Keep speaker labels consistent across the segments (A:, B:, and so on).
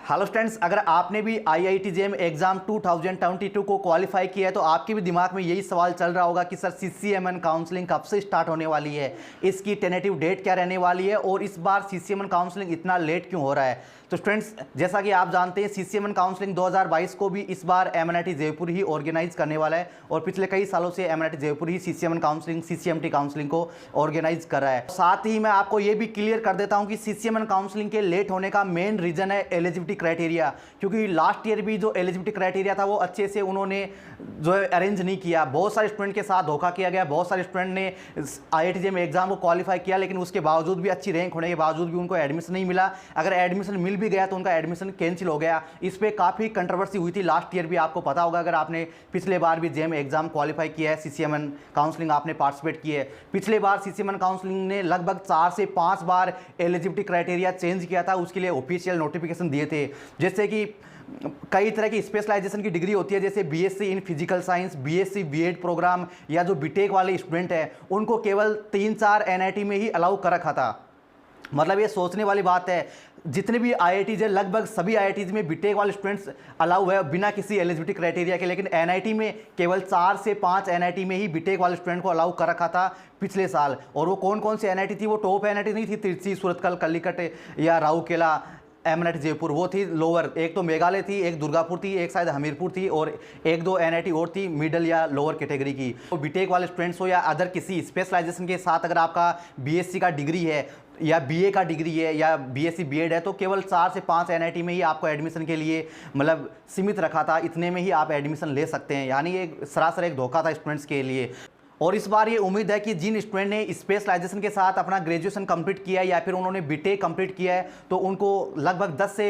A: Hello students, अगर आपने भी आईआईटी जेईई एग्जाम 2022 को क्वालिफाई किया है तो आपके भी दिमाग में यही सवाल चल रहा होगा कि सर सीसीएमएन काउंसलिंग कब से स्टार्ट होने वाली है, इसकी टेनेटिव डेट क्या रहने वाली है और इस बार सीसीएमएन काउंसलिंग इतना लेट क्यों हो रहा है। तो स्टूडेंट्स, जैसा कि आप जानते हैं सीसीएमएन काउंसलिंग 2022 को भी इस बार एमएनआईटी जयपुर ही ऑर्गेनाइज करने वाला है और पिछले कई सालों से एमएनआईटी जयपुर ही सीसीएमएन काउंसलिंग सीसीएमटी काउंसलिंग को ऑर्गेनाइज कर रहा है। साथ ही मैं आपको ये भी क्लियर कर देता हूँ कि सीसीएमएन काउंसलिंग के लेट होने का मेन रीजन है एलिजिबिलिटी क्राइटेरिया, क्योंकि लास्ट ईयर भी जो एलिजिबिलिटी क्राइटेरिया था वो अच्छे से उन्होंने जो है अरेंज नहीं किया। बहुत सारे स्टूडेंट के साथ धोखा किया गया, बहुत सारे स्टूडेंट ने आईआईटी जेईई एग्जाम को क्वालिफाई किया लेकिन उसके बावजूद भी अच्छी रैंक होने के बावजूद भी उनको एडमिशन नहीं मिला। अगर एडमिशन मिल भी गया तो उनका एडमिशन कैंसिल हो गया। इस पर काफ़ी कंट्रोवर्सी हुई थी लास्ट ईयर भी, आपको पता होगा अगर आपने पिछले बार भी जेईई एग्जाम क्वालिफाई किया है, सीसीएमएन काउंसलिंग आपने पार्टिसिपेट किया है। पिछले बार सीसीएमएन काउंसलिंग ने लगभग 4 से 5 बार एलिजिबिलिटी क्राइटेरिया चेंज किया था, उसके लिए ऑफिशियल नोटिफिकेशन दिए थे। जैसे कि कई तरह की स्पेशलाइजेशन की डिग्री होती है, जैसे BSc in physical science, BSc BEd program या जो बीटेक वाले स्टूडेंट हैं उनको केवल 3-4 एनआईटी में ही अलाउ कर रखा था। मतलब ये सोचने वाली बात है, जितने भी आईआईटीज है लगभग सभी आईआईटीज में बीटेक वाले स्टूडेंट्स अलाउ है बिना किसी एलिजिबिलिटी क्राइटेरिया के, लेकिन एनआईटी में केवल 4 से 5 एनआईटी में ही बीटेक वाले स्टूडेंट को अलाउ कर रखा था पिछले साल। और वो कौन कौन सी एनआईटी थी? वो टॉप एनआईटी नहीं थी तिरछी, सूरतकल, कलिकट या राउरकेला एमएनआईटी जयपुर, वो थी लोअर। एक तो मेघालय थी, एक दुर्गापुर थी, एक शायद हमीरपुर थी और 1-2 एनआईटी और थी मिडल या लोअर कैटेगरी की। तो बीटेक वाले स्टूडेंट्स हो या अदर किसी स्पेशलाइजेशन के साथ अगर आपका बीएससी का डिग्री है या बीए का डिग्री है या बीएससी बीएड है तो केवल 4 से 5 एनआईटी में ही आपको एडमिशन के लिए मतलब सीमित रखा था, इतने में ही आप एडमिशन ले सकते हैं। यानी ये सरासर एक धोखा था स्टूडेंट्स के लिए। और इस बार ये उम्मीद है कि जिन स्टूडेंट ने स्पेशलाइजेशन के साथ अपना ग्रेजुएशन कंप्लीट किया है या फिर उन्होंने बीटेक कंप्लीट किया है तो उनको लगभग 10 से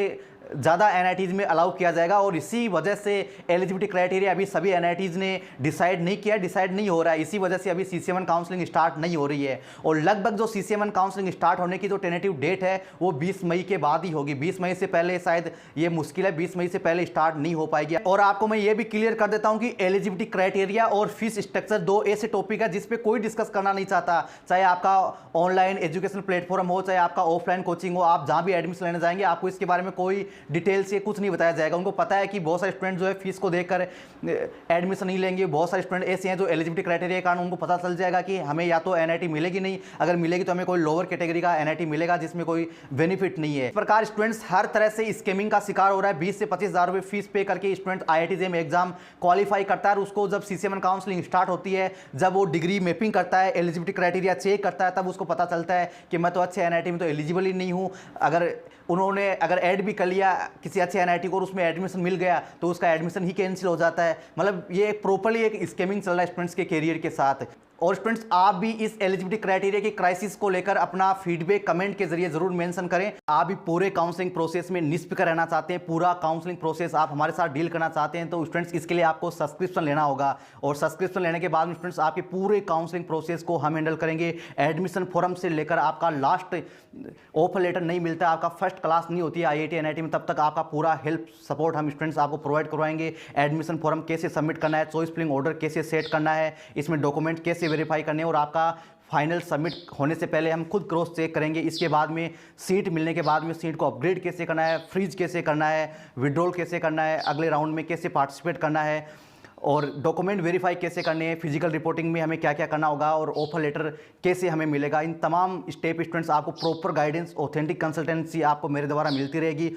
A: ज़्यादा एनआईटीज़ में अलाउ किया जाएगा। और इसी वजह से एलिजिबिलिटी क्राइटेरिया अभी सभी एनआईटीज़ ने डिसाइड नहीं किया, डिसाइड नहीं हो रहा है। इसी वजह से अभी सीसीएमएन काउंसलिंग स्टार्ट नहीं हो रही है और लगभग जो सीसीएमएन काउंसलिंग स्टार्ट होने की जो टेनेटिव डेट है वो 20 मई के बाद ही होगी। 20 मई से पहले शायद ये मुश्किल है, 20 मई से पहले स्टार्ट नहीं हो पाएगी। और आपको मैं ये भी क्लियर कर देता हूँ कि एलिजिबिलिटी क्राइटेरिया और फीस स्ट्रक्चर 2 ऐसे टॉपिक है जिसपे कोई डिस्कस करना नहीं चाहता। चाहे आपका ऑनलाइन एजुकेशन प्लेटफॉर्म हो, चाहे आपका ऑफलाइन कोचिंग हो, आप जहाँ भी एडमिशन लेने जाएंगे आपको इसके बारे में कोई डिटेल से कुछ नहीं बताया जाएगा। उनको पता है कि बहुत सारे स्टूडेंट जो है फीस को देखकर एडमिशन नहीं लेंगे। बहुत सारे स्टूडेंट ऐसे हैं जो एलिजिबिलिटी क्राइटेरिया के कारण उनको पता चल जाएगा कि हमें या तो एनआईटी मिलेगी नहीं, अगर मिलेगी तो हमें कोई लोअर कैटेगरी का एनआईटी मिलेगा जिसमें कोई बेनिफिट नहीं है। इस प्रकार स्टूडेंट्स हर तरह से स्कैमिंग का शिकार हो रहा है। 20 से 25 हज़ार रुपये फीस पे करके student IIT JEE exam qualify करता है और उसको जब सीसीएमएन काउंसलिंग स्टार्ट होती है, जब वो डिग्री मैपिंग करता है, एलिजिबिलिटी क्राइटेरिया चेक करता है, तब उसको पता चलता है कि मैं तो अच्छे एनआईटी में तो एलिजिबल ही नहीं हूँ। अगर ऐड भी कर लिया किसी अच्छे एनआईटी को और उसमें एडमिशन मिल गया तो उसका एडमिशन ही कैंसिल हो जाता है। मतलब ये प्रॉपर्ली एक स्कैमिंग चल रहा है स्टूडेंट्स के कैरियर के साथ। और स्टूडेंट्स, आप भी इस एलिजिबिलिटी क्राइटेरिया की क्राइसिस को लेकर अपना फीडबैक कमेंट के जरिए जरूर मेंशन करें। आप भी पूरे काउंसलिंग प्रोसेस में निष्पक्ष रहना चाहते हैं, पूरा काउंसलिंग प्रोसेस आप हमारे साथ डील करना चाहते हैं तो स्टूडेंट्स इसके लिए आपको सब्सक्रिप्शन लेना होगा और सब्सक्रिप्शन लेने के बाद में स्टूडेंट्स आपके पूरे काउंसलिंग प्रोसेस को हम हैंडल करेंगे। एडमिशन फॉर्म से लेकर आपका लास्ट ऑफर लेटर नहीं मिलता, आपका फर्स्ट क्लास नहीं होती है आईआईटी एनआईटी में, तब तक आपका पूरा हेल्प सपोर्ट हम स्टूडेंट्स आपको प्रोवाइड करवाएंगे। एडमिशन फॉर्म कैसे सबमिट करना है, चॉइस फिलिंग ऑर्डर कैसे सेट करना है, इसमें डॉक्यूमेंट कैसे वेरीफाई करने और आपका फाइनल सबमिट होने से पहले हम खुद क्रॉस चेक करेंगे। इसके बाद में सीट मिलने के बाद में सीट को अपग्रेड कैसे करना है, फ्रीज कैसे करना है, विड्रॉल कैसे करना है, अगले राउंड में कैसे पार्टिसिपेट करना है और डॉक्यूमेंट वेरीफाई कैसे करने हैं, फिजिकल रिपोर्टिंग में हमें क्या क्या करना होगा और ऑफर लेटर कैसे हमें मिलेगा। इन तमाम स्टेप स्टूडेंट्स आपको प्रॉपर गाइडेंस, ऑथेंटिक कंसल्टेंसी आपको मेरे द्वारा मिलती रहेगी।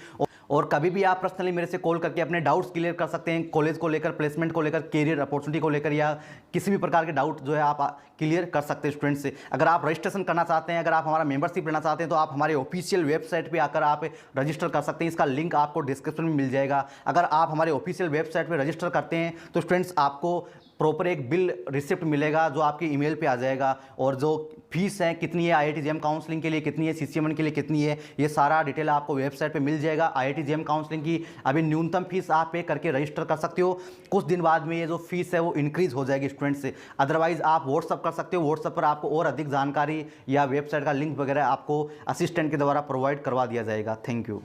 A: और कभी भी आप पर्सनली मेरे से कॉल करके अपने डाउट्स क्लियर कर सकते हैं, कॉलेज को लेकर, प्लेसमेंट को लेकर, कैरियर अपॉर्चुनिटी को लेकर या किसी भी प्रकार के डाउट जो है आप क्लियर कर सकते हैं स्टूडेंट्स से। अगर आप रजिस्ट्रेशन करना चाहते हैं, अगर आप हमारा मेंबरशिप लेना चाहते हैं तो आप हमारे ऑफिशियल वेबसाइट पे आकर आप रजिस्टर कर सकते हैं। इसका लिंक आपको डिस्क्रिप्शन में मिल जाएगा। अगर आप हमारे ऑफिशियल वेबसाइट पर रजिस्टर करते हैं तो स्टूडेंट्स आपको प्रॉपर एक बिल रिसिप्ट मिलेगा जो आपके ईमेल पे आ जाएगा और जो फीस है कितनी है, आईआईटी जेईई काउंसलिंग के लिए कितनी है, सीसीएमएन के लिए कितनी है, ये सारा डिटेल आपको वेबसाइट पे मिल जाएगा। आईआईटी जेईई काउंसलिंग की अभी न्यूनतम फीस आप पे करके रजिस्टर कर सकते हो। कुछ दिन बाद में ये जो फीस है वो इंक्रीज हो जाएगी स्टूडेंट्स से। अदरवाइज आप व्हाट्सअप कर सकते हो, व्हाट्सअप पर आपको और अधिक जानकारी या वेबसाइट का लिंक वगैरह आपको असिस्टेंट के द्वारा प्रोवाइड करवा दिया जाएगा। Thank you.